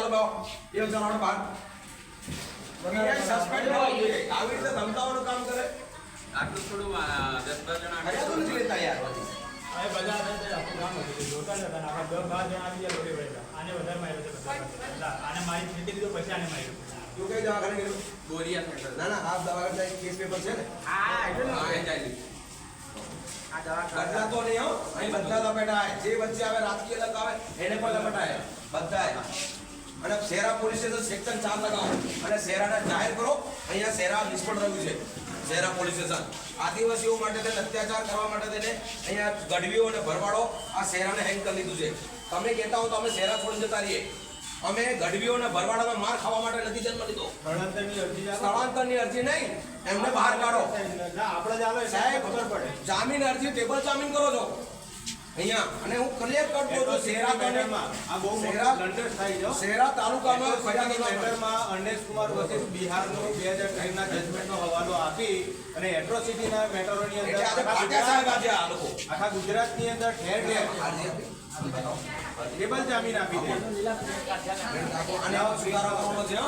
દબાવો એ ચલાવવાનો બહાર સસ્પેન્ડ થવા જોઈએ આવી રીતે ધમકાવાનું કામ કરે આટલું થોડું 10-12 જણા હજાર તો નથી લેતા યાર હવે બધા આખું ગામ હતું જોતા હતા ને આપણે 10-12 જણા આવી ગયા લોડી વળેલા આને વધારે માર્યો છે બધા આને મારી ખેતી લીધો પછી આને માર્યો તું કઈ દવાખાને ગયેલું બોરિયા સેન્ટર ના ના આ દવાખાને કેસ પેપર છે ને હા એ જાય આ દવા બદલાતો નહીં હો અહીં બધા લપેટાય જે વચ્ચે આવે રાજકીય લગાવે એને પણ લપેટાય બધાય અને શેરા પોલીસ સ્ટેશન સેક્શન 4 લગાવો અને શેરાને જાહેર કરો અહીંયા શેરા નિષ્ફળ રહ્યું છે શેરા પોલીસ સ્ટેશન આદિવાસીઓ માટે તેને અત્યાચાર કરવા માટે તેને અહીંયા ગઢવીઓ અને ભરવાડો આ શેરાને હેંગ કરી લીધું છે તમે કહેતા હો તો અમે શેરા છોડી જતા રહીએ અમે ગઢવીઓ અને ભરવાડોનો માર ખાવા માટે નથી જન્મ લીધો સ્થળાંતરની અરજી નહીં એમને બહાર કાઢો ના આપણે જ આવે સાહેબ ખબર પડે જામીન અરજી ટેબલ જામીન કરો છો અહીંયા અને હું ક્લિયર કરતો હતો શેરા મેટરમાં આ બહુ મોટા બ્લન્ડર થાય છે શેરા તાલુકામાં મેટરમાં અર્નેશ કુમાર વર્સિસ બિહારનો 2013 ના જજમેન્ટનો હવાલો આપી અને એટ્રોસિટીના મેટરોની અંદર એટલે આજે પાટિયા સાહેબ આજે આ લોકો આખા ગુજરાતની અંદર ઠેર ઠેર ટેબલ જામીન આપી દે અને સુધારો કરવાનો છે